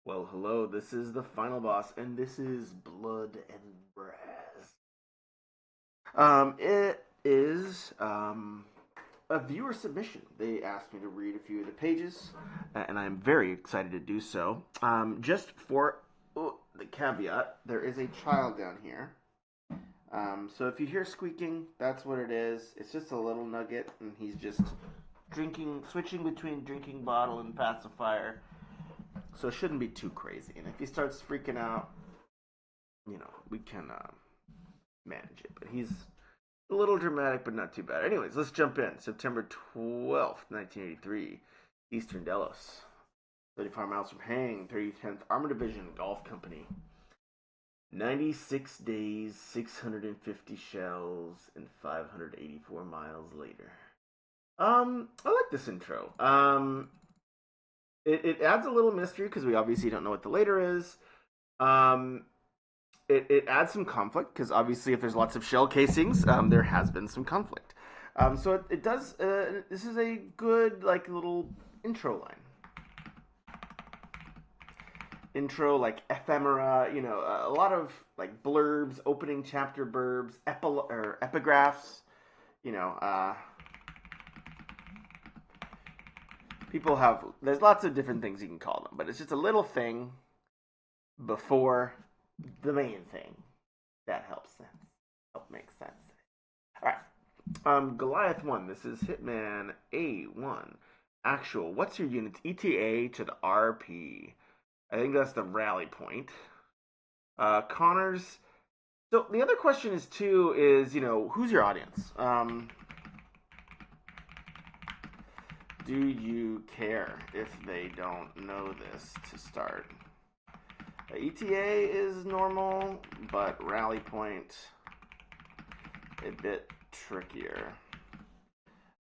Well, hello, this is the final boss, and this is Blood and Brass. It is a viewer submission. They asked me to read a few of the pages, and I'm very excited to do so. Just for the caveat, there is a child down here. So if you hear squeaking, that's what it is. It's just a little nugget, and he's just switching between drinking bottle and pacifier. So it shouldn't be too crazy. And if he starts freaking out, we can manage it. But he's a little dramatic, but not too bad. Anyways, let's jump in. September 12th, 1983, Eastern Delos. 35 miles from Hang, 3010th Armored Division Golf Company. 96 days, 650 shells, and 584 miles later. I like this intro. It adds a little mystery because we obviously don't know what the later is. It adds some conflict because obviously if there's lots of shell casings, there has been some conflict. So it does. This is a good little intro line. Intro like ephemera, a lot of like blurbs, opening chapter blurbs, epigraphs. People have, there's lots of different things you can call them, but it's just a little thing before the main thing that help make sense. All right, Goliath 1. This is Hitman A1. Actual. What's your unit's ETA to the RP? I think that's the rally point. Connors. So the other question is too is who's your audience? Do you care if they don't know this to start? ETA is normal, but rally point a bit trickier.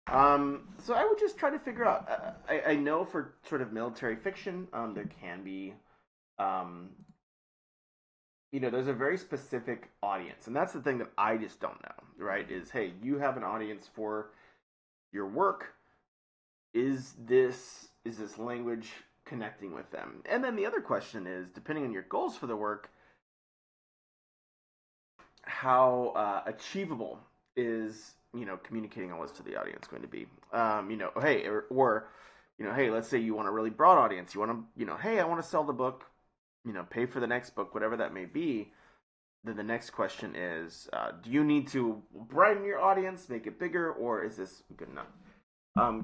So I would just try to figure out. I know for sort of military fiction, there can be, there's a very specific audience, and that's the thing that I just don't know. Right? Is hey, you have an audience for your work. Is this language connecting with them? And then the other question is, depending on your goals for the work, how achievable is communicating all this to the audience going to be? Hey, or hey, let's say you want a really broad audience. You want to, hey, I want to sell the book, pay for the next book, whatever that may be. Then the next question is, do you need to broaden your audience, make it bigger, or is this good enough?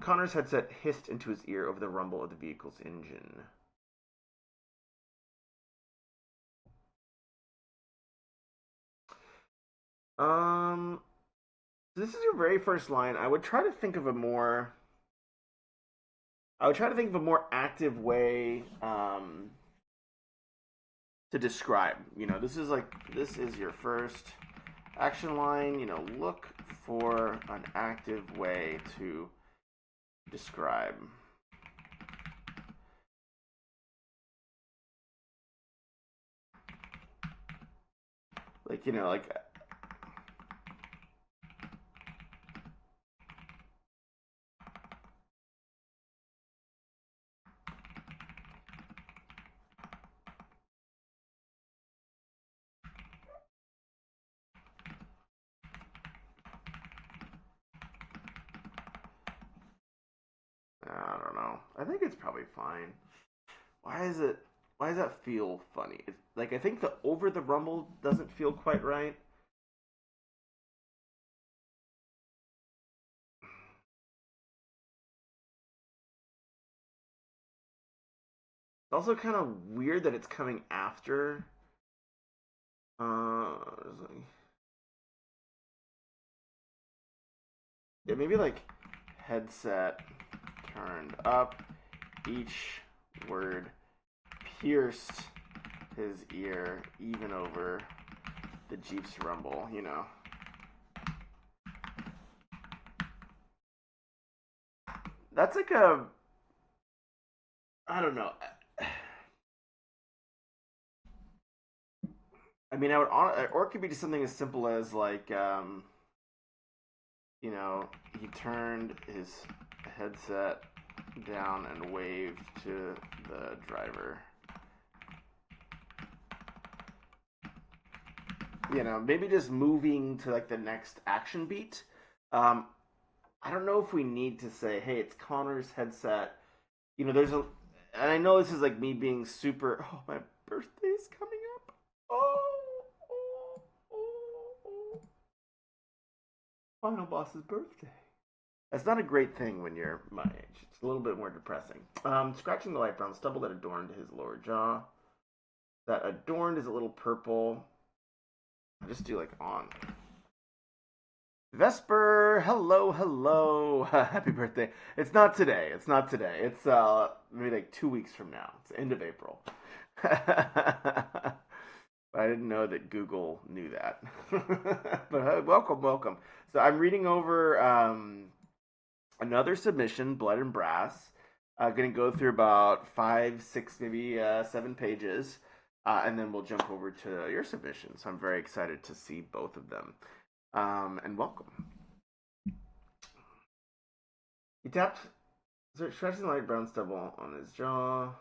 Connor's headset hissed into his ear over the rumble of the vehicle's engine. This is your very first line. I would try to think of a more active way to describe. This is your first action line. Look for an active way to describe. I don't know. I think it's probably fine. Why does that feel funny? I think the over the rumble doesn't feel quite right. It's also kind of weird that it's coming after. Uh, yeah, maybe headset turned up. Each word pierced his ear, even over the Jeep's rumble. That's I don't know. I mean, or it could be just something as simple as he turned his headset down and waved to the driver. you know, maybe just moving to like the next action beat. Um, I don't know if we need to say, hey, it's Connor's headset. You know, there's a, and I know this is like me being super. Oh, my birthday's coming up. Oh. Final boss's birthday. That's not a great thing when you're my age. It's a little bit more depressing. Scratching the light brown stubble that adorned his lower jaw. That adorned is a little purple. I'll just do like on. Vesper, hello. Happy birthday. It's not today. It's It's maybe like 2 weeks from now. It's the end of April. But I didn't know that Google knew that. But welcome. So I'm reading over another submission, Blood and Brass. Going to go through about 5, 6, maybe 7 pages, and then we'll jump over to your submission. So I'm very excited to see both of them. And welcome. He tapped, stretching light brown stubble on his jaw.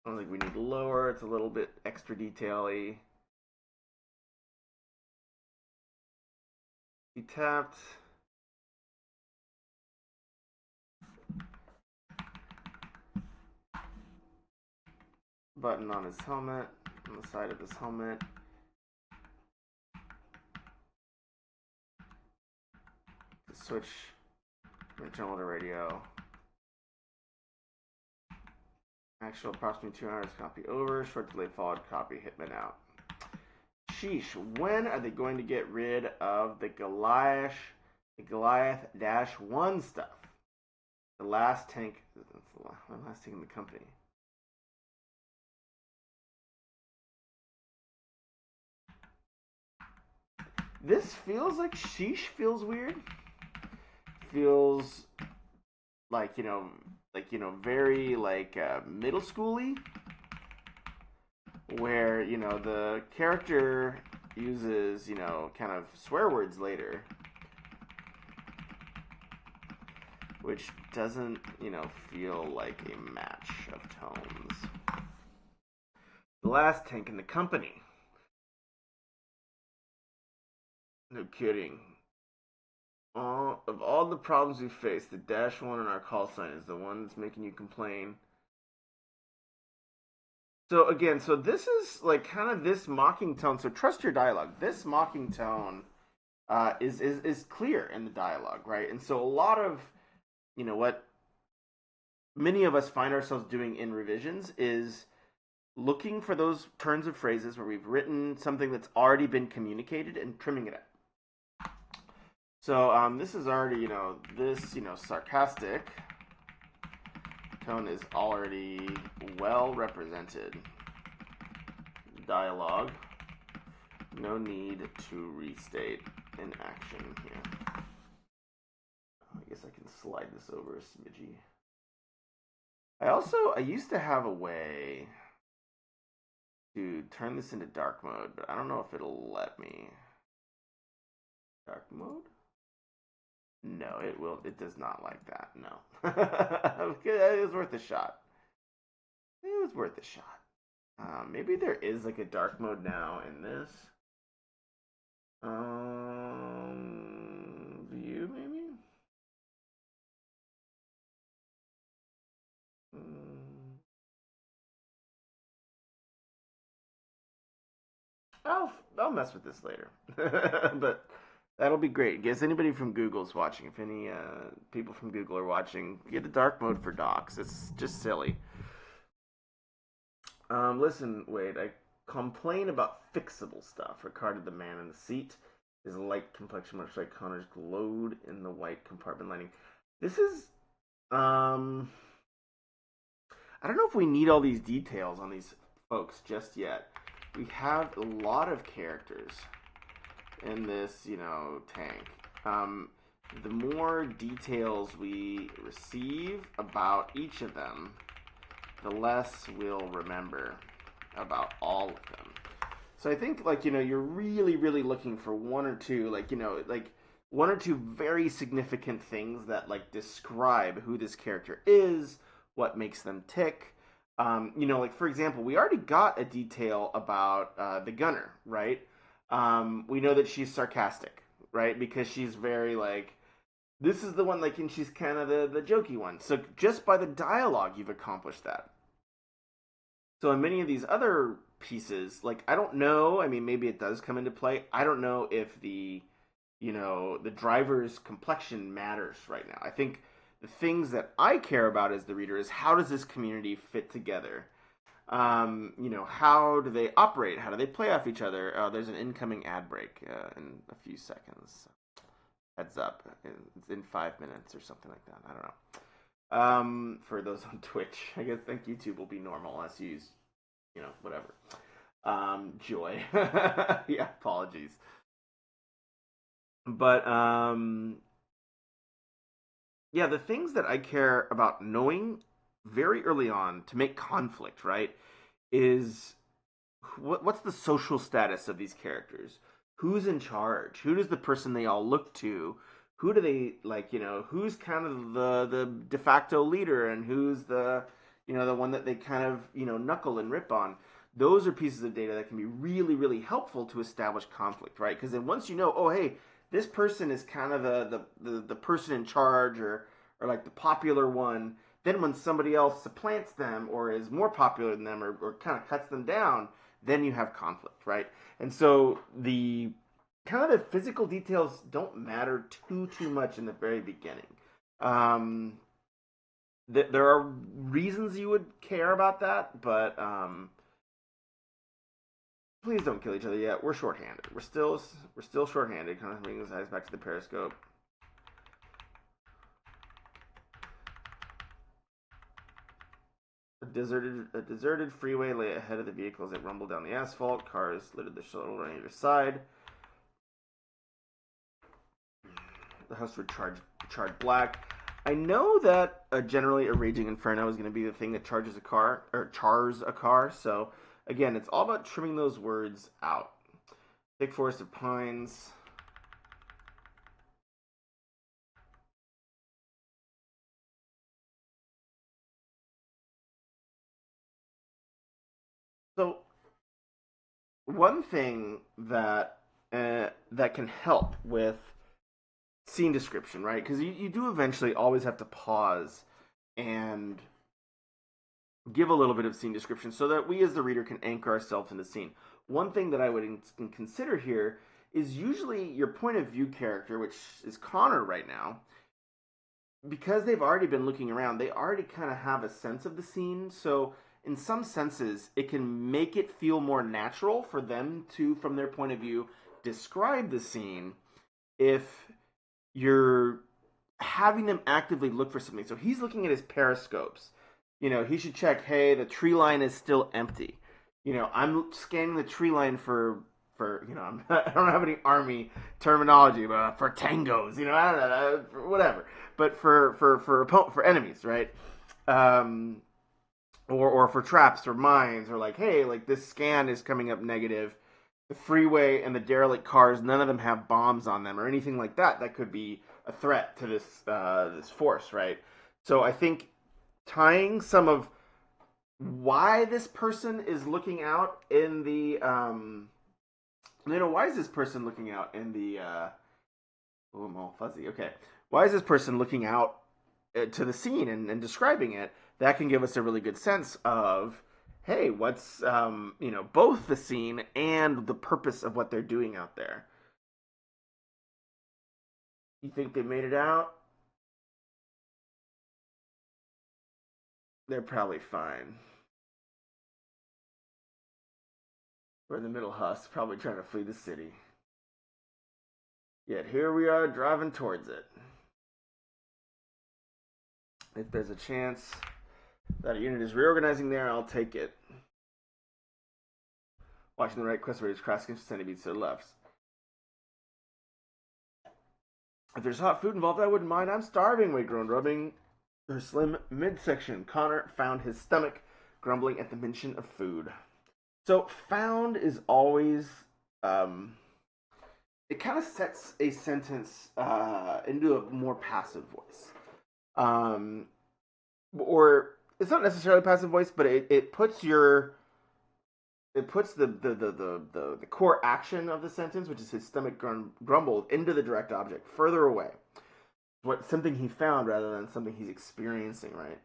I don't think we need lower. It's a little bit extra detail-y. He tapped. Button on his helmet, on the side of his helmet. Switch from internal to radio. Actual approximately 2 hours copy over. Short delay followed copy hitman out. Sheesh, when are they going to get rid of the Goliath -1 stuff? The last tank, that's the last tank in the company. This feels like sheesh feels weird. Feels like, very like middle schooly, where, the character uses, kind of swear words later, which doesn't, feel like a match of tones. The last tank in the company. No kidding. Of all the problems we face, the -1 on our call sign is the one that's making you complain. So again, this is like kind of this mocking tone. So trust your dialogue. This mocking tone is clear in the dialogue, right? And so a lot of, what many of us find ourselves doing in revisions is looking for those turns of phrases where we've written something that's already been communicated and trimming it up. So this is already, this, sarcastic tone is already well represented. Dialogue. No need to restate in action here. I guess I can slide this over a smidgy. I used to have a way to turn this into dark mode, but I don't know if it'll let me. Dark mode? No, it does not like that. No. It was worth a shot. Maybe there is like a dark mode now in this. View maybe? I'll mess with this later. But that'll be great. Guess anybody from Google's watching. If any people from Google are watching, get the dark mode for docs. It's just silly. Listen, Wade, I complain about fixable stuff. Ricardo, the man in the seat, his light complexion, much like Connor's, glowed in the white compartment lighting. This is, I don't know if we need all these details on these folks just yet. We have a lot of characters in this, tank. The more details we receive about each of them, the less we'll remember about all of them. So I think, you're really, really looking for one or two, one or two very significant things that, describe who this character is, what makes them tick, Like for example, we already got a detail about the gunner, right? We know that she's sarcastic, right? Because she's very like, this is the one, like, and she's kind of the jokey one. So just by the dialogue, you've accomplished that. So in many of these other pieces, like, I don't know. I mean, maybe it does come into play. I don't know if the driver's complexion matters right now. I think the things that I care about as the reader is how does this community fit together? How do they operate? How do they play off each other? There's an incoming ad break in a few seconds. Heads up, it's in 5 minutes or something like that. I don't know. For those on Twitch, I guess think YouTube will be normal unless you use, whatever. Joy. Yeah, apologies. But yeah, the things that I care about knowing very early on to make conflict, right, is what's the social status of these characters? Who's in charge? Who does the person they all look to? Who do they like? Who's kind of the de facto leader, and who's the one that they kind of knuckle and rip on? Those are pieces of data that can be really really helpful to establish conflict, right? Because then once you know, oh hey, this person is kind of the person in charge, or like the popular one. Then when somebody else supplants them or is more popular than them, or kind of cuts them down, then you have conflict, right? And so the kind of the physical details don't matter too much in the very beginning. Um, there are reasons you would care about that, but please don't kill each other yet. We're shorthanded. We're still shorthanded. Kind of bringing his eyes back to the periscope. A deserted freeway lay ahead of the vehicles that rumbled down the asphalt. Cars littered the shoulder on either side. The house would charred black. I know that generally a raging inferno is going to be the thing that charges a car or chars a car. So again, it's all about trimming those words out. Thick forest of pines. So one thing that can help with scene description, right? Because you do eventually always have to pause and give a little bit of scene description so that we as the reader can anchor ourselves in the scene. One thing that I would consider here is usually your point of view character, which is Connor right now, because they've already been looking around, they already kind of have a sense of the scene. So, in some senses, it can make it feel more natural for them to, from their point of view, describe the scene if you're having them actively look for something. So, he's looking at his periscopes. He should check, hey, the tree line is still empty. I'm scanning the tree line for I don't have any army terminology, but for tangos, I don't know, whatever. But for enemies, right? Um, or for traps or mines, or like, hey, like this scan is coming up negative. The freeway and the derelict cars, none of them have bombs on them or anything like that. That could be a threat to this force, right? So I think tying some of why this person is looking out in the why is this person looking out in the oh, I'm all fuzzy. Okay. Why is this person looking out to the scene and describing it? That can give us a really good sense of, hey, what's both the scene and the purpose of what they're doing out there. You think they made it out? They're probably fine. We're in the middle husk, probably trying to flee the city. Yet here we are driving towards it. If there's a chance that a unit is reorganizing there, I'll take it. Watching the right quest where he's crossing centimeters to the left. If there's hot food involved, I wouldn't mind. I'm starving, Wade groaned, rubbing her slim midsection. Connor found his stomach grumbling at the mention of food. So found is always it kind of sets a sentence into a more passive voice, or it's not necessarily passive voice, but it puts your it puts the core action of the sentence, which is his stomach grumbled, into the direct object, further away. What something he found rather than something he's experiencing, right?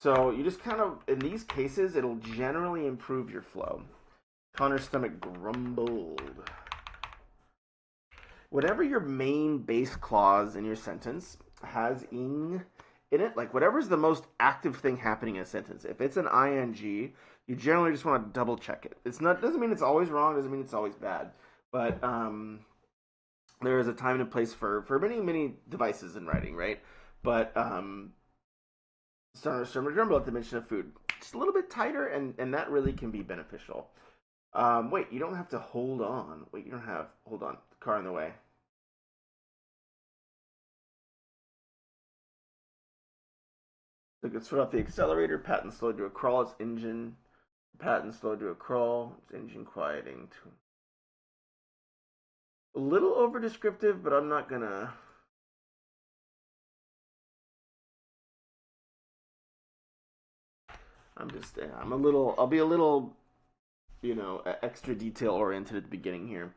So you just kind of, in these cases, it'll generally improve your flow. Connor's stomach grumbled. Whatever your main base clause in your sentence has ing in it, like whatever's the most active thing happening in a sentence. If it's an ing, you generally just want to double check it. It's not doesn't mean it's always wrong, doesn't mean it's always bad, but there is a time and a place for many devices in writing, right? But starting to grumble at the mention of food, just a little bit tighter, and that really can be beneficial. Wait, you don't have to hold on. Wait, you don't have hold on. Car in the way. Took its foot off the accelerator. Patton slowed to a crawl. Its engine. Patton slowed to a crawl. Its engine quieting. A little over descriptive, but I'm not gonna. I'm a little. I'll be a little, extra detail oriented at the beginning here.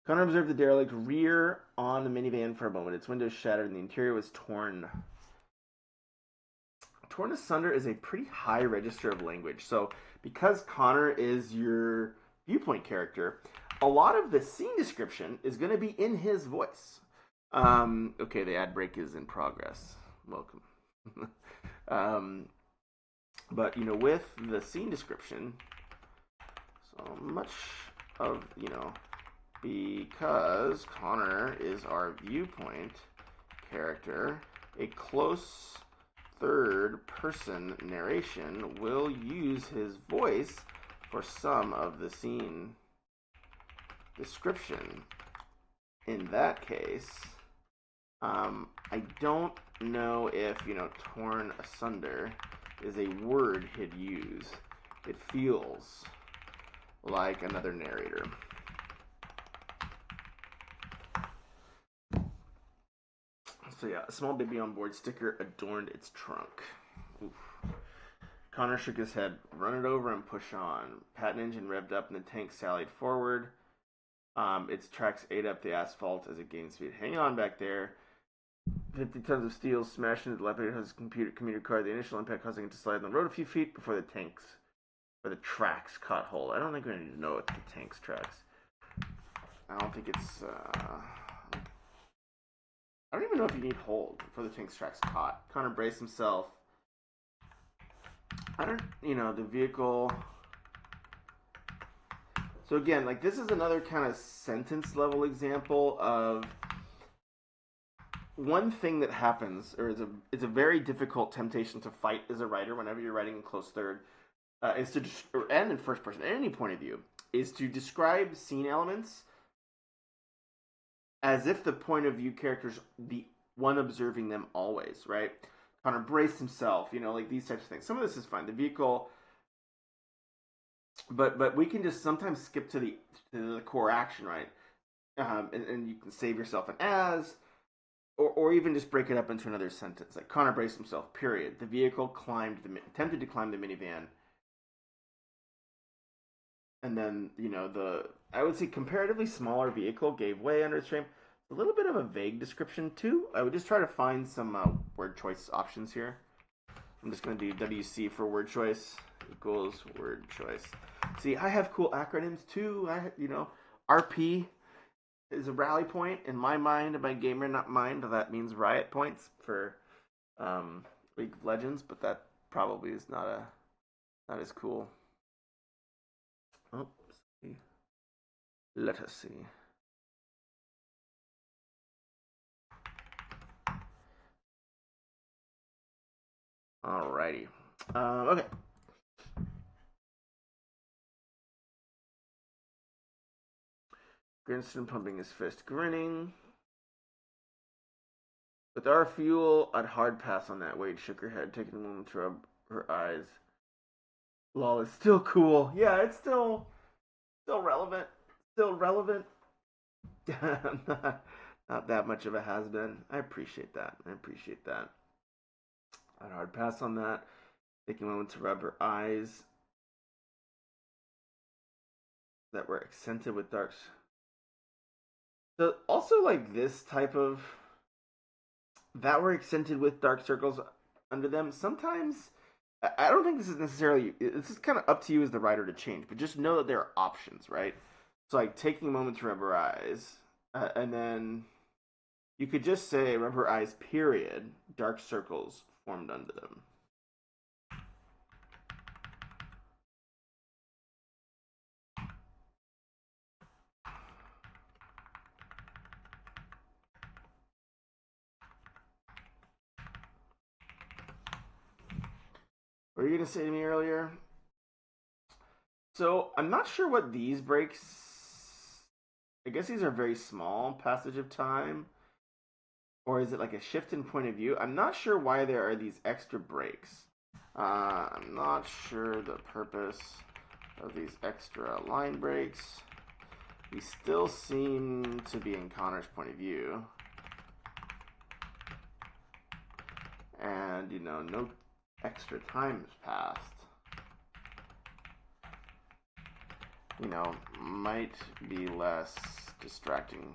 Connor observed the derelict rear on the minivan for a moment. Its windows shattered and the interior was torn. Torn asunder is a pretty high register of language. So because Connor is your viewpoint character, a lot of the scene description is going to be in his voice. Okay, the ad break is in progress. Welcome. But with the scene description, so much of because Connor is our viewpoint character, a close third person narration will use his voice for some of the scene description. In that case, I don't know if torn asunder is a word he'd use. It feels like another narrator. So yeah, a small baby on board sticker adorned its trunk. Oof. Connor shook his head. Run it over and push on. Patton engine revved up and the tank sallied forward. Its tracks ate up the asphalt as it gained speed. Hang on back there. 50 tons of steel smashed into the dilapidated house's commuter car. The initial impact causing it to slide on the road a few feet before the tracks caught hold. I don't think we need to know what the tank's tracks. I don't think it's. I don't even know if you need hold before the tank's tracks caught. Connor braced himself. The vehicle. So again, like this is another kind of sentence level example of one thing that happens, or it's a very difficult temptation to fight as a writer whenever you're writing in close third, is to and in first person, at any point of view, is to describe scene elements as if the point of view character's the one observing them always, right? Connor braced himself, like these types of things. Some of this is fine. The vehicle, but we can just sometimes skip to the core action, right? And you can save yourself an as, or even just break it up into another sentence. Like Connor braced himself. Period. The vehicle attempted to climb the minivan, and then I would say comparatively smaller vehicle gave way under its frame. A little bit of a vague description too. I would just try to find some word choice options here. I'm just going to do WC for word choice equals word choice. See, I have cool acronyms too. RP is a rally point in my mind, in my gamer not mind. That means riot points for League of Legends, but that probably is not as cool. Oh, let us see. Alrighty. Okay. Grinston pumping his fist, grinning. With our fuel, I'd hard pass on that. Wade shook her head, taking a moment to rub her eyes. Lol is still cool. Yeah, it's still relevant. Still relevant. Not that much of a has-been. I appreciate that. I'd hard pass on that. Taking a moment to rub her eyes that were accented with darks. So also like this type of that were accented with dark circles under them. Sometimes I don't think this is necessarily. This is kind of up to you as the writer to change, but just know that there are options, right? So like taking a moment to rub her eyes, and then you could just say rub her eyes. Period. Dark circles formed under them. What were you gonna say to me earlier? So I'm not sure what these breaks. I guess these are very small passage of time, or is it like a shift in point of view? I'm not sure why there are these extra breaks. I'm not sure the purpose of these extra line breaks. We still seem to be in Connor's point of view. And, you know, no extra time has passed. You know, might be less distracting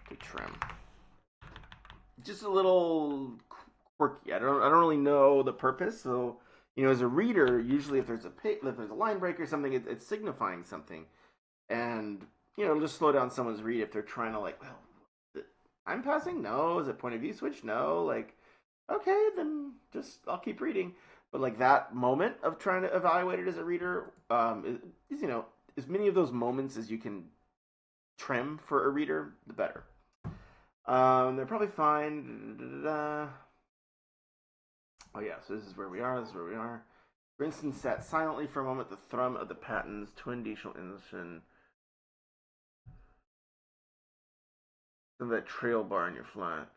to trim. Just a little quirky. I don't really know the purpose. So, you know, as a reader, usually if there's a line break or something, it's signifying something, and you know, it'll just slow down someone's read if they're trying to like, well, I'm passing. No, is it point of view switch? No, like, okay, then just I'll keep reading. But like that moment of trying to evaluate it as a reader, is you know, as many of those moments as you can trim for a reader, the better. They're probably fine. Oh yeah, so this is where we are. This is where we are. For instance, sat silently for a moment, the thrum of the patents, twin diesel engine, and that trail bar in your flat.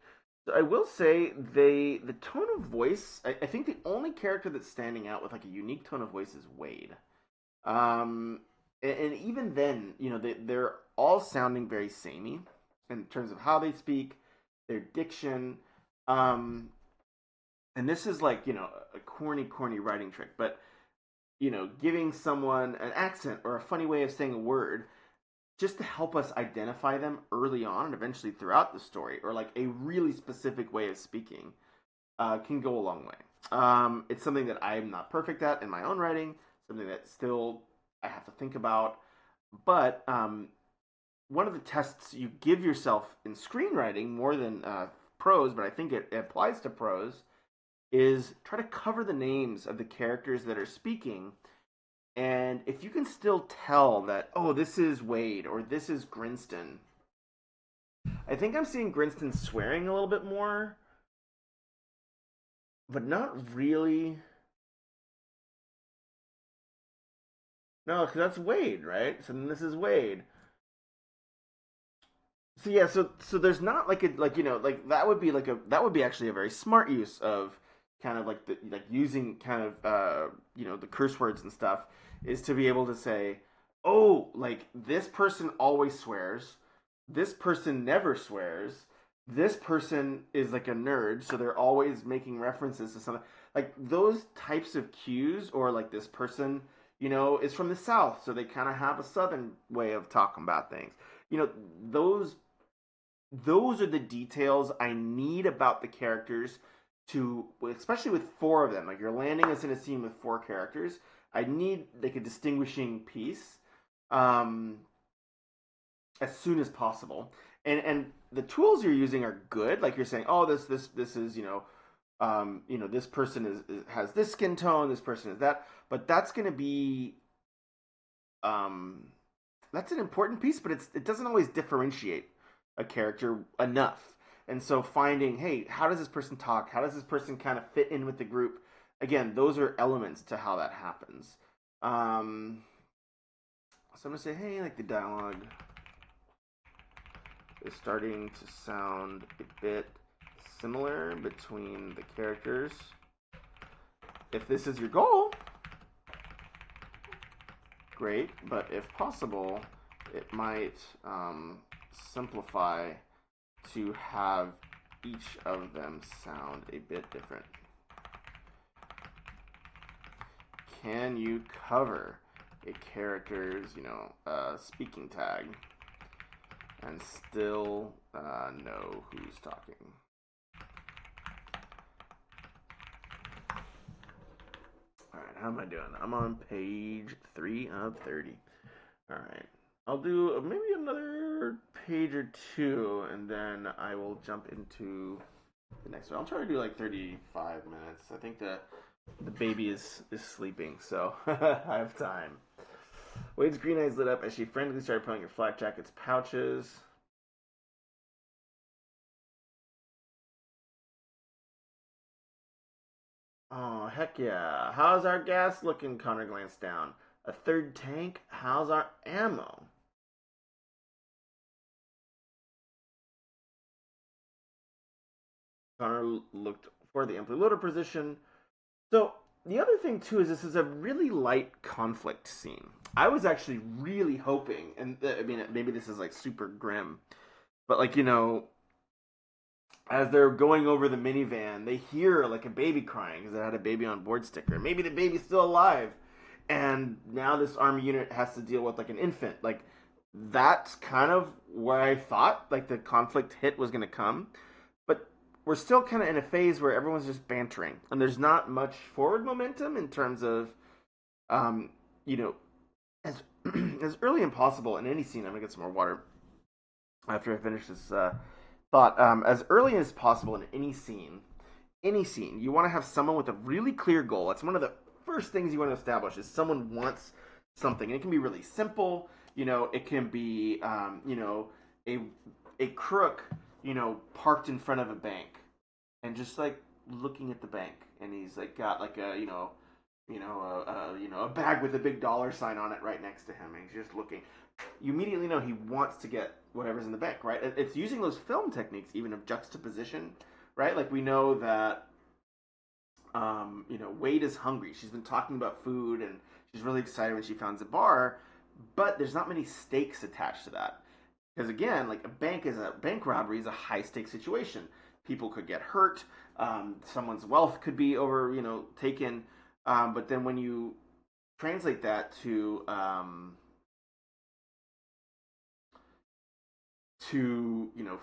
So I will say the tone of voice. I think the only character that's standing out with like a unique tone of voice is Wade. And even then, you know, they're all sounding very samey in terms of how they speak, their diction. And this is like, you know, a corny writing trick, but you know, giving someone an accent or a funny way of saying a word just to help us identify them early on and eventually throughout the story, or like a really specific way of speaking, can go a long way. It's something that I'm not perfect at in my own writing, something that still I have to think about. But one of the tests you give yourself in screenwriting more than prose, but I think it applies to prose, is try to cover the names of the characters that are speaking. And if you can still tell that, oh, this is Wade or this is Grinston. I think I'm seeing Grinston swearing a little bit more, but not really. No, because that's Wade, right? So then this is Wade. So yeah, so there's not like a like you know like that would be like a that would be actually a very smart use of kind of like the like using kind of you know the curse words and stuff is to be able to say, oh, like this person always swears, this person never swears, this person is like a nerd, so they're always making references to something like those types of cues, or like this person, you know, is from the South, so they kind of have a Southern way of talking about things. You know, those are the details I need about the characters to, especially with four of them. Like you're landing us in a scene with four characters. I need like a distinguishing piece, um, as soon as possible. And the tools you're using are good. Like you're saying, oh, this is you know, this person has this skin tone. This person is that. But that's going to be um, that's an important piece, but it doesn't always differentiate a character enough. And so finding, hey, how does this person talk? How does this person kind of fit in with the group? Again, those are elements to how that happens. So I'm gonna say, hey, like the dialogue is starting to sound a bit similar between the characters. If this is your goal, great, but if possible, it might simplify to have each of them sound a bit different. can you cover a character's, speaking tag and still know who's talking? All right, how am I doing? I'm on page 3 of 30. All right. I'll do maybe another page or two, and then I will jump into the next one. I'll try to do like 35 minutes. I think the baby is sleeping, so I have time. Wade's green eyes lit up as she frantically started pulling her flak jacket's pouches. Oh, heck yeah. How's our gas looking? Connor glanced down. A third tank? How's our ammo? Connor looked for the empty loader position. So, the other thing, too, is this is a really light conflict scene. I was actually really hoping, and I mean, maybe this is like super grim, but like, as they're going over the minivan, they hear like a baby crying because it had a baby on board sticker. Maybe the baby's still alive, and now this army unit has to deal with like an infant. Like that's kind of where I thought like the conflict hit was going to come, but we're still kind of in a phase where everyone's just bantering, and there's not much forward momentum in terms of, um, you know, as as early as possible in any scene. I'm gonna get some more water after I finish this thought. As early as possible in any scene, you want to have someone with a really clear goal. That's one of the first things you want to establish is someone wants something. And it can be really simple. It can be, a crook, parked in front of a bank and just like looking at the bank, and he's like got like a, a bag with a big dollar sign on it right next to him, and he's just looking. You immediately know he wants to get whatever's in the bank, right? It's using those film techniques, even of juxtaposition, right? Like we know that, Wade is hungry. She's been talking about food, and she's really excited when she finds a bar, but there's not many stakes attached to that. Because again, like a bank robbery is a high stakes situation. People could get hurt. Someone's wealth could be taken. But then when you translate that to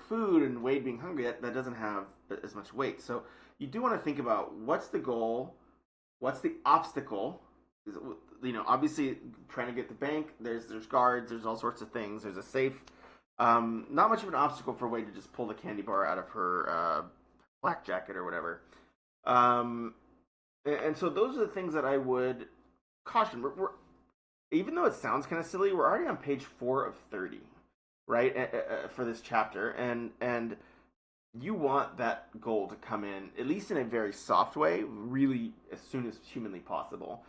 food and Wade being hungry, that doesn't have as much weight. So you do want to think about what's the goal, what's the obstacle. Obviously trying to get the bank. There's guards. There's all sorts of things. There's a safe. Not much of an obstacle for Wade to just pull the candy bar out of her black jacket or whatever. And so those are the things that I would caution. Even though it sounds kind of silly, we're already on page 4 of 30, right? For this chapter, and you want that goal to come in at least in a very soft way, really as soon as humanly possible.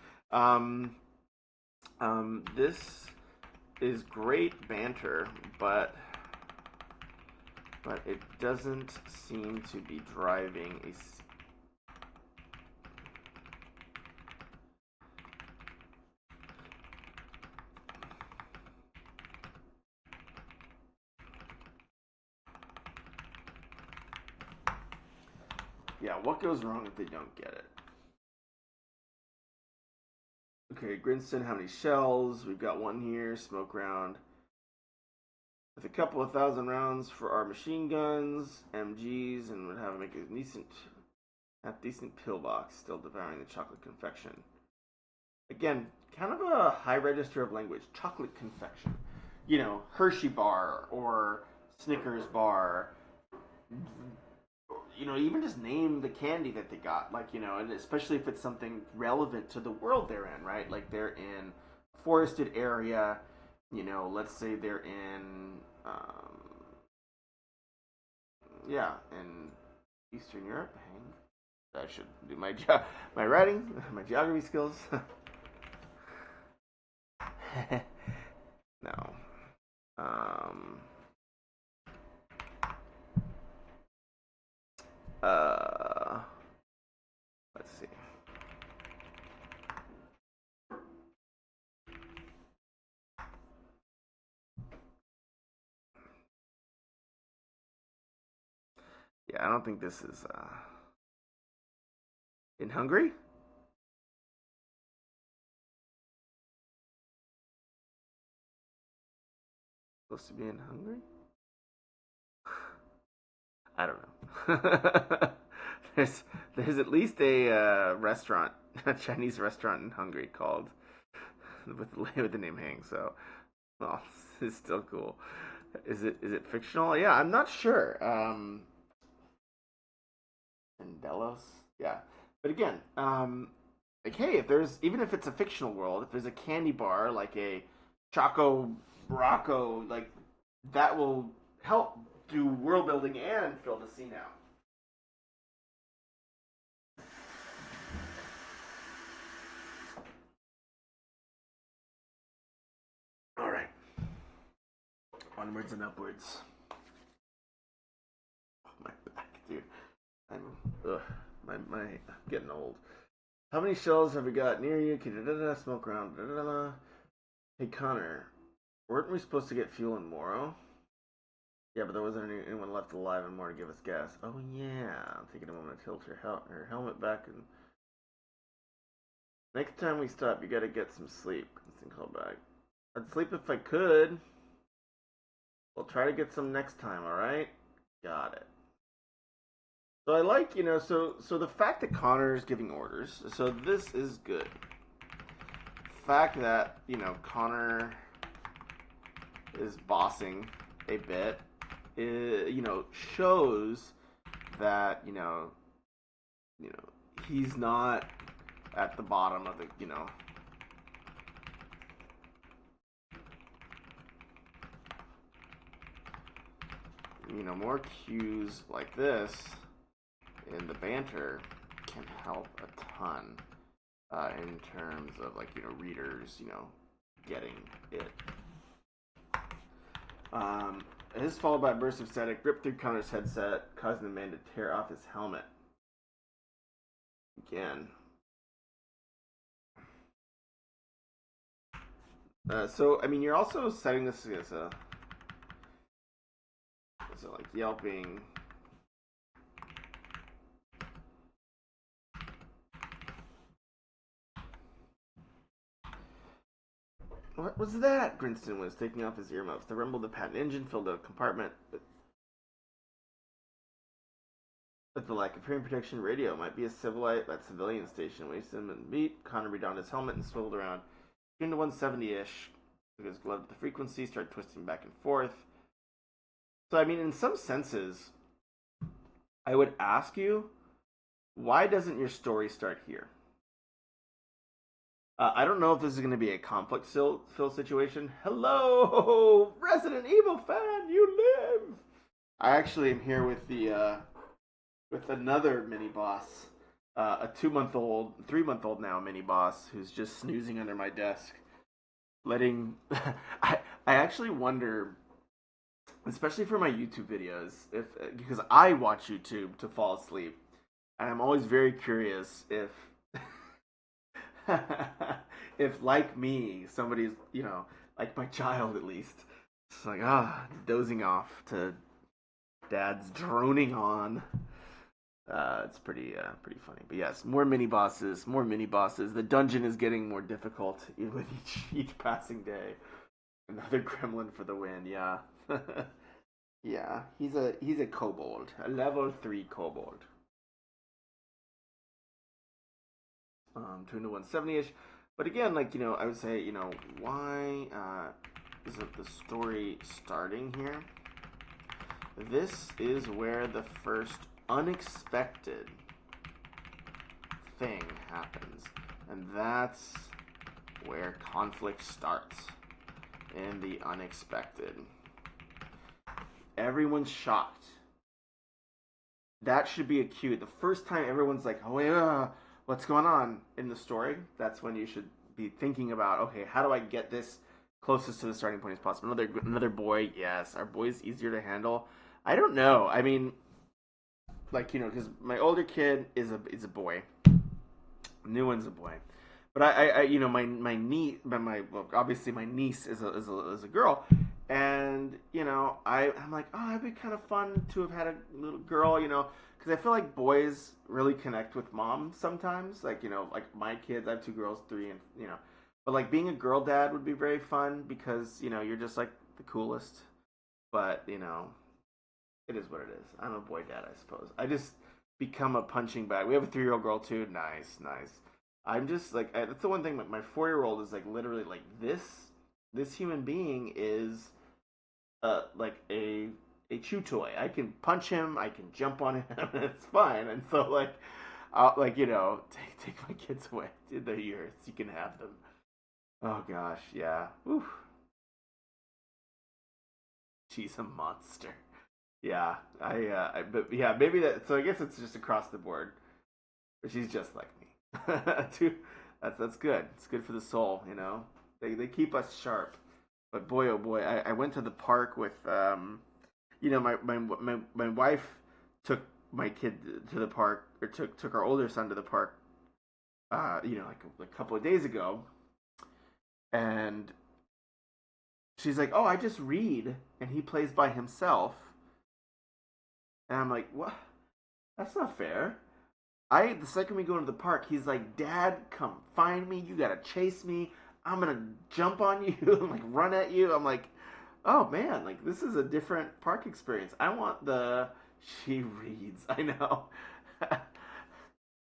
This is great banter, but it doesn't seem to be driving a. Yeah, what goes wrong if they don't get it? Okay, Grinston, how many shells? We've got one here, smoke round. With a couple of thousand rounds for our machine guns, MGs, and would have make a decent pillbox, still devouring the chocolate confection. Again, kind of a high register of language. Chocolate confection. Hershey bar or Snickers bar. Even just name the candy that they got. Like, and especially if it's something relevant to the world they're in, right? Like they're in a forested area. Let's say they're in, in Eastern Europe. I should do my writing, my geography skills. No. Um, uh, let's see. Yeah, I don't think this is in Hungary. Supposed to be in Hungary? I don't know. there's there's at least a restaurant, a Chinese restaurant in Hungary called with the name Hang. So, well, it's still cool. Is it fictional? Yeah, I'm not sure. And Delos, yeah. But again, like, hey, if there's even if it's a fictional world, if there's a candy bar like a Choco Rocco, like that will help do world building and fill the scene out. All right, onwards and upwards. Oh, my back, dude. I'm ugh, I'm getting old. How many shells have we got near you? Smoke around. Hey Connor, weren't we supposed to get fuel in Morrow? Yeah, but there wasn't anyone left alive and more to give us gas. Oh yeah, I'm thinking I'm gonna tilt her helmet back and next time we stop, you gotta get some sleep. Instant call back. I'd sleep if I could. We'll try to get some next time. All right? Got it. So I like, so the fact that Connor is giving orders, so this is good. The fact that Connor is bossing a bit, shows that he's not at the bottom of the more cues like this in the banter can help a ton in terms of readers getting it. It is followed by a burst of static ripped through Connor's headset, causing the man to tear off his helmet. Again. So, I mean, you're also setting this as a yelping. What was that? Grinston was taking off his earmuffs. The rumble of the patent engine filled a compartment with the lack of hearing protection. Radio might be a civilian station. Wasted him and beat. Connor redonned his helmet and swiveled around. Tuned to 170-ish. Took his glove to the frequency, started twisting back and forth. So, I mean, in some senses, I would ask you, why doesn't your story start here? I don't know if this is going to be a conflict fill situation. Hello, Resident Evil fan, you live. I actually am here with the with another mini boss, a 2-month-old, 3-month-old now mini boss who's just snoozing under my desk, letting. I actually wonder, especially for my YouTube videos, if because I watch YouTube to fall asleep, and I'm always very curious if if like me, somebody's like my child at least, it's like dozing off to dad's droning on. It's pretty funny. But yes, more mini bosses, more mini bosses. The dungeon is getting more difficult with each passing day. Another gremlin for the win. Yeah. Yeah, he's a kobold, a level 3 kobold. 2 to 170-ish. But again, I would say, why isn't the story starting here? This is where the first unexpected thing happens. And that's where conflict starts. In the unexpected. Everyone's shocked. That should be a cue. The first time everyone's like, oh, yeah, what's going on in the story? That's when you should be thinking about, okay, how do I get this closest to the starting point as possible? Another boy, yes. Are boys easier to handle? I don't know. I mean, because my older kid is a boy. New one's a boy. But I my niece, obviously my niece is a girl, and I'm like, oh, it'd be kind of fun to have had a little girl, because I feel like boys really connect with mom sometimes, like my kids, I have 2 girls, 3, and but being a girl dad would be very fun because you're just like the coolest, But it is what it is. I'm a boy dad, I suppose. I just become a punching bag. We have a 3-year-old girl too. Nice, nice. I'm just like that's the one thing. My 4-year-old is like literally like this. This human being is like a chew toy. I can punch him. I can jump on him. And it's fine. And so like I'll like take my kids away in the years. You can have them. Oh gosh, yeah. Whew. She's a monster. Yeah, but yeah, maybe that. So I guess it's just across the board. But she's just like me. Too. That's good. It's good for the soul. They keep us sharp. But boy, oh boy, I went to the park with my wife took my kid to the park, or took our older son to the park. Like a couple of days ago, and she's like, "Oh, I just read," and he plays by himself. And I'm like, "What? That's not fair." The second we go into the park, he's like, "Dad, come find me. You gotta chase me. I'm gonna jump on you and like run at you." I'm like, "Oh man, like this is a different park experience. I want the." She reads. I know.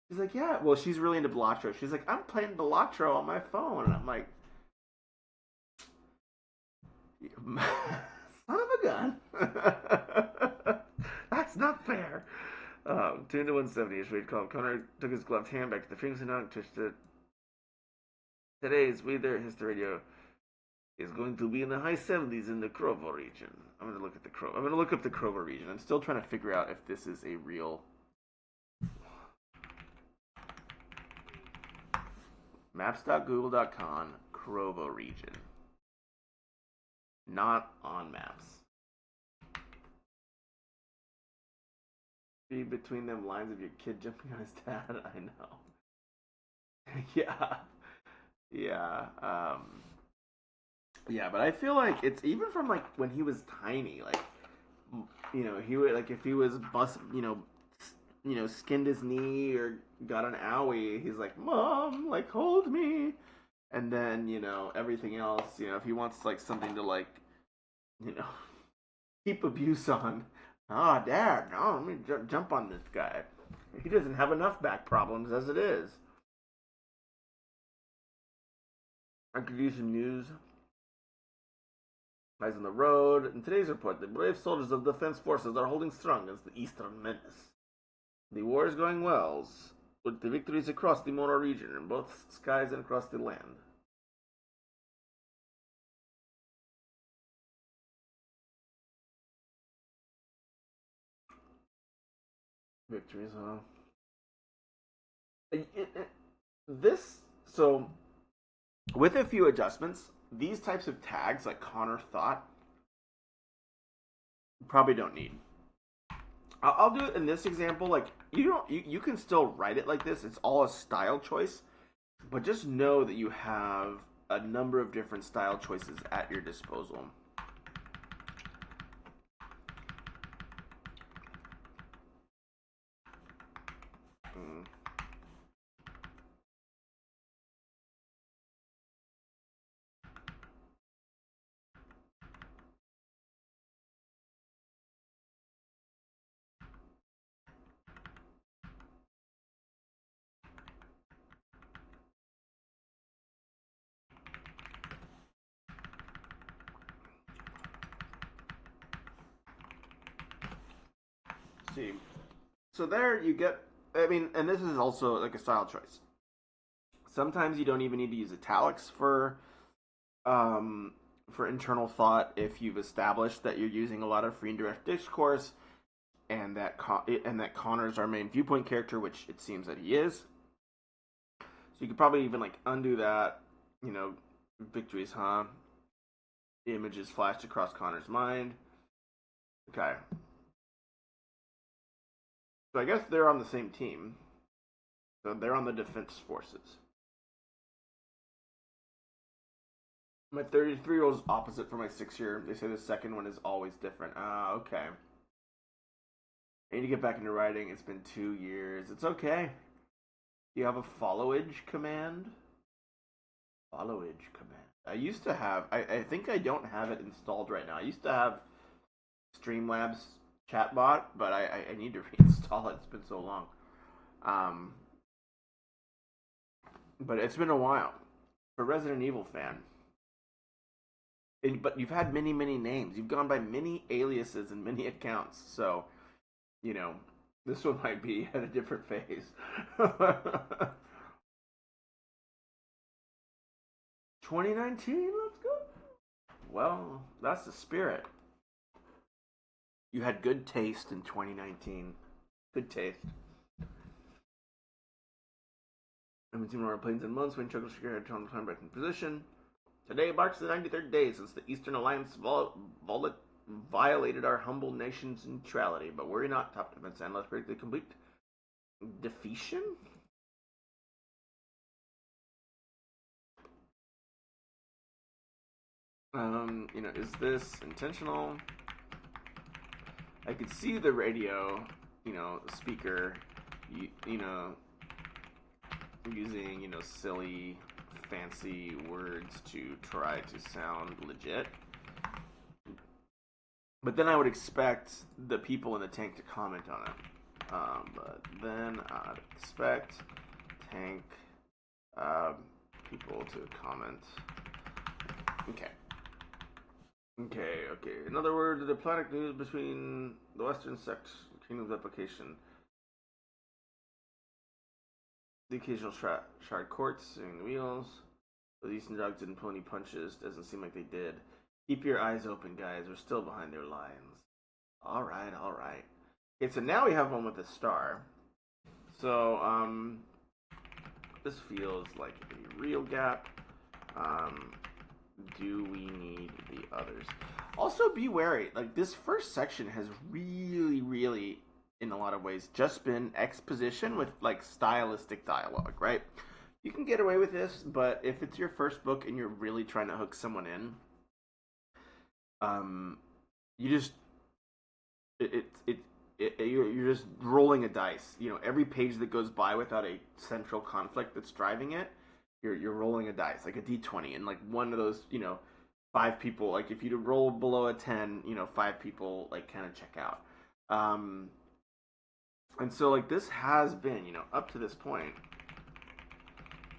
She's like, "Yeah." Well, she's really into Balatro. She's like, "I'm playing Balatro on my phone," and I'm like, "Son of a gun." That's not fair. 2 to 170 is Wade called. Connor took his gloved hand back to the fingers and not touched it. Today's weather history radio is going to be in the high 70s in the Krovo region. I'm going to look at I'm going to look up the Krovo region. I'm still trying to figure out if this is a real maps.google.com Krovo region. Not on maps. Read between them lines of your kid jumping on his dad. I know. Yeah. Yeah. Yeah, but I feel like it's even from like when he was tiny, like he would like if he was skinned his knee or got an owie, he's like, "Mom, like hold me." And then, everything else, if he wants like something to like, you know, keep abuse on, "Ah, oh, Dad, no, let me jump on this guy. He doesn't have enough back problems as it is." I could use some news. Eyes on the road. In today's report, the brave soldiers of defense forces are holding strong against the eastern menace. The war is going well, with the victories across the Mora region, in both skies and across the land. Victories, huh? This, so, with a few adjustments, these types of tags, like Connor thought, probably don't need. I'll do it in this example. Like you can still write it like this. It's all a style choice, but just know that you have a number of different style choices at your disposal. Mm. See, so there you get. I mean, and this is also like a style choice. Sometimes you don't even need to use italics um, for internal thought if you've established that you're using a lot of free and direct discourse, and that Connor's our main viewpoint character, which it seems that he is. So you could probably even like undo that. Victories, huh? Images flashed across Connor's mind. Okay. So I guess they're on the same team. So they're on the defense forces. My 33-year-old is opposite for my 6-year. They say the second one is always different. Ah, okay. I need to get back into writing. It's been 2 years. It's okay. Do you have a followage command? Followage command. I used to have. I think I don't have it installed right now. I used to have Streamlabs chatbot, but I need to reinstall it. It's been so long. Um, but it's been a while. For Resident Evil fan. But you've had many, many names. You've gone by many aliases and many accounts. So, you know, this one might be at a different phase. 2019, let's go. Well, that's the spirit. You had good taste in 2019. Good taste. I haven't seen more planes in months when Chuckle Sugar had time back in position. Today marks the 93rd day since the Eastern Alliance violated our humble nation's neutrality. But worry not, top defense analyst predict the complete defeation? You know, is this intentional? I could see the radio, you know, speaker, you know, using, you know, silly, fancy words to try to sound legit. But then I would expect the people in the tank to comment on it. But then I'd expect tank people to comment. Okay. In other words, the diplomatic news between the Western sect kingdom's application. The occasional shard courts, spinning the wheels. The Eastern dogs didn't pull any punches. Doesn't seem like they did. Keep your eyes open, guys. We're still behind their lines. Alright. Okay, so now we have one with a star. So, this feels like a real gap. Do we need the others? Also, be wary. Like, this first section has really, in a lot of ways, just been exposition with, like, stylistic dialogue, right? You can get away with this, but if it's your first book and you're really trying to hook someone in, you just you're just rolling a dice. You know, every page that goes by without a central conflict that's driving it, you're rolling a dice, like a d20, and like one of those, you know, 5 people, like if you roll below a 10, you know, 5 people like kind of check out. And so like this has been, you know, up to this point,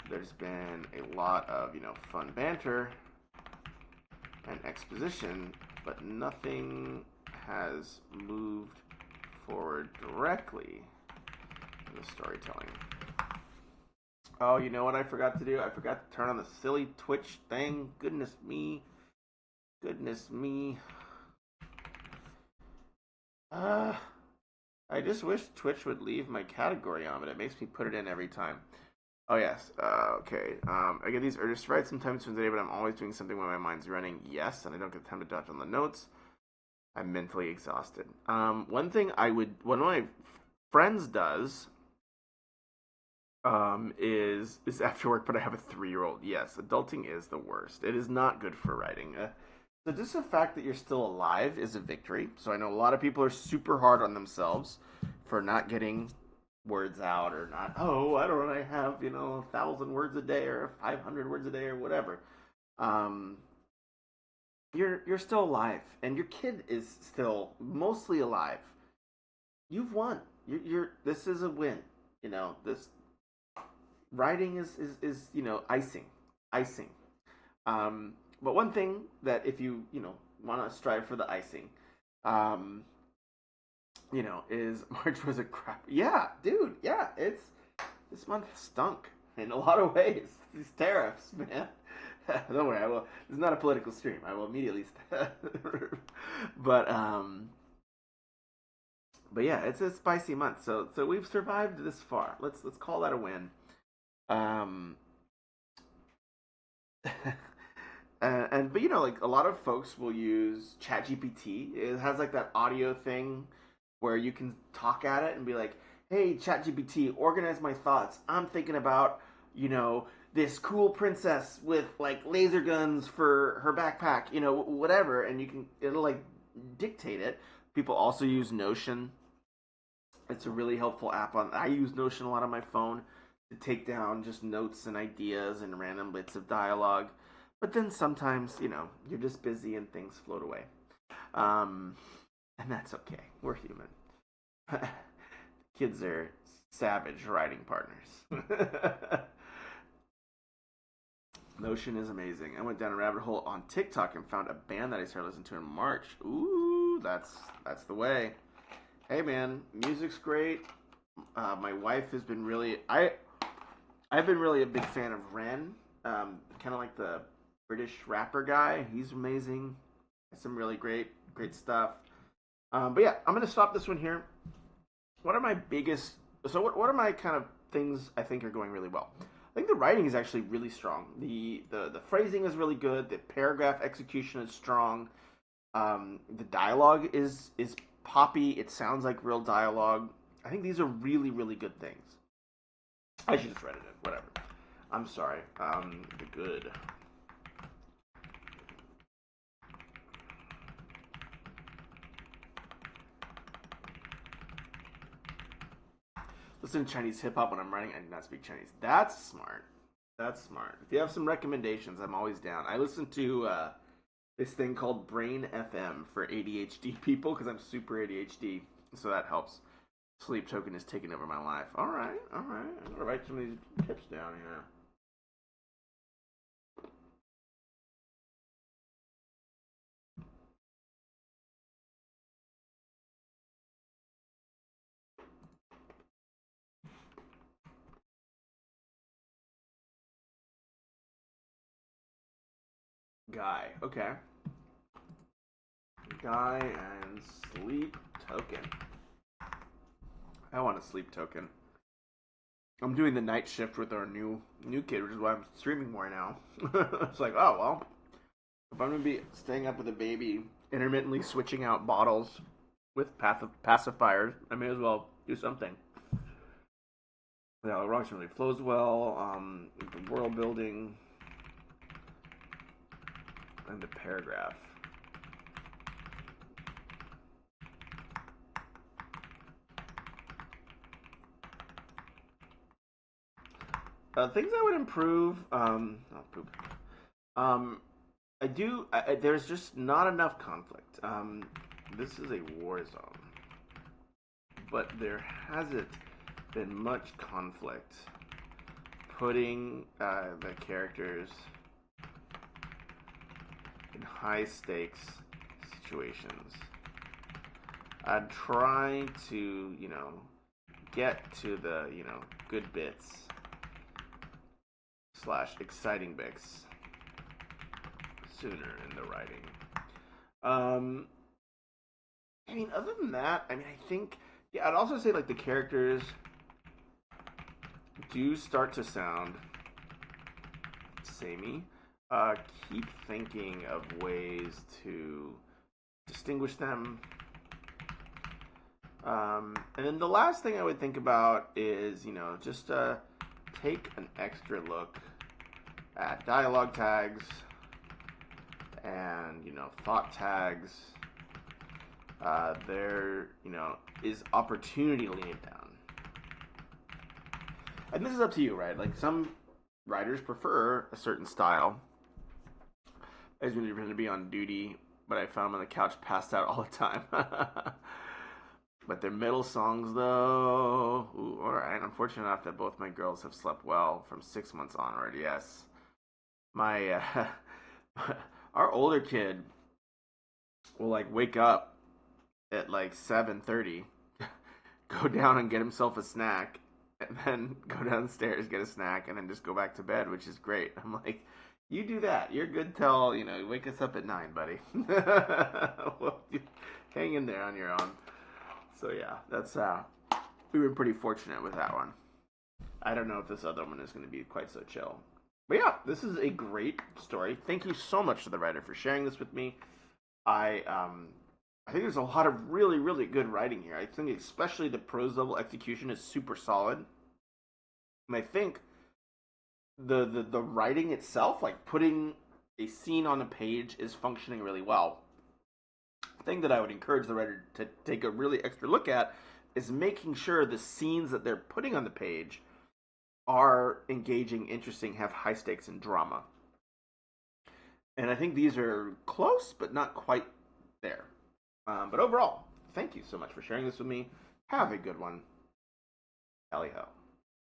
there's been a lot of, you know, fun banter and exposition, but nothing has moved forward directly in the storytelling. Oh, you know what I forgot to do? I forgot to turn on the silly Twitch thing. Goodness me. I just wish Twitch would leave my category on, but it makes me put it in every time. Oh, yes. Okay. I get these urges to write sometimes during the day, but I'm always doing something when my mind's running. Yes, and I don't get time to dodge on the notes. I'm mentally exhausted. One thing one of my friends does, is after work, but I have a 3-year-old. Yes, adulting is the worst. It is not good for writing. So just the fact that you're still alive is a victory. So I know a lot of people are super hard on themselves for not getting words out, or not, I don't know, I have, you know, 1,000 words a day or 500 words a day or whatever. You're still alive, and your kid is still mostly alive. You've won. This is a win. You know, this writing is you know, icing. But one thing that if you know, want to strive for the icing, you know, is March was a crap. Yeah, dude. Yeah, this month stunk in a lot of ways. These tariffs, man. Don't worry, I will. This is not a political stream. I will immediately. But yeah, it's a spicy month. So we've survived this far. Let's call that a win. But you know, like a lot of folks will use ChatGPT. It has like that audio thing where you can talk at it and be like, "Hey, ChatGPT, organize my thoughts. I'm thinking about, you know, this cool princess with like laser guns for her backpack, you know, whatever," and it'll like dictate it. People also use Notion. It's a really helpful app. I use Notion a lot on my phone to take down just notes and ideas and random bits of dialogue. But then sometimes, you know, you're just busy and things float away. and that's okay. We're human. Kids are savage writing partners. Notion is amazing. I went down a rabbit hole on TikTok and found a band that I started listening to in March. Ooh, that's the way. Hey man, music's great. My wife has been really I've been really a big fan of Ren. Kind of like the British rapper guy. He's amazing. Some really great stuff. But yeah, I'm gonna stop this one here. What are my biggest? So what are my kind of things I think are going really well? I think the writing is actually really strong. The phrasing is really good. The paragraph execution is strong. The dialogue is poppy. It sounds like real dialogue. I think these are really good things. I should just read it in. Whatever. I'm sorry. The good. Listen to Chinese hip hop when I'm writing. I do not speak Chinese. That's smart. That's smart. If you have some recommendations, I'm always down. I listen to this thing called Brain FM for ADHD people because I'm super ADHD, so that helps. Sleep token is taking over my life. All right. I'm gonna write some of these tips down here. Guy. Okay. Guy and sleep token. I want a sleep token. I'm doing the night shift with our new kid, which is why I'm streaming more now. It's like, oh well, if I'm gonna be staying up with a baby, intermittently switching out bottles with pacifiers, I may as well do something. Yeah, the rocks really flows well. The world building and the paragraph. Things I would improve. Not poop. I do. There's just not enough conflict. This is a war zone, but there hasn't been much conflict. Putting the characters in high stakes situations. I'm trying to, get to the, good bits / exciting bits sooner in the writing. I mean, other than that, I think, yeah, I'd also say like the characters do start to sound samey. Keep thinking of ways to distinguish them. And then the last thing I would think about is, just take an extra look at dialogue tags and, thought tags. There, is opportunity to lean it down. And this is up to you, right? Like some writers prefer a certain style. I was really going to be on duty, but I found them on the couch passed out all the time. But their middle songs, though, ooh, all right. Unfortunate enough that both my girls have slept well from 6 months onward. Yes, my our older kid will like wake up at like 7:30, go down and get himself a snack, and then go downstairs get a snack, and then just go back to bed, which is great. I'm like, you do that. You're good till you wake us up at 9, buddy. Well, hang in there on your own. So yeah, that's we were pretty fortunate with that one. I don't know if this other one is going to be quite so chill. But yeah, this is a great story. Thank you so much to the writer for sharing this with me. I think there's a lot of really good writing here. I think especially the prose level execution is super solid. And I think the writing itself, like putting a scene on a page, is functioning really well. Thing that I would encourage the writer to take a really extra look at is making sure the scenes that they're putting on the page are engaging, interesting, have high stakes and drama. And I think these are close, but not quite there. But overall, thank you so much for sharing this with me. Have a good one. Tally ho.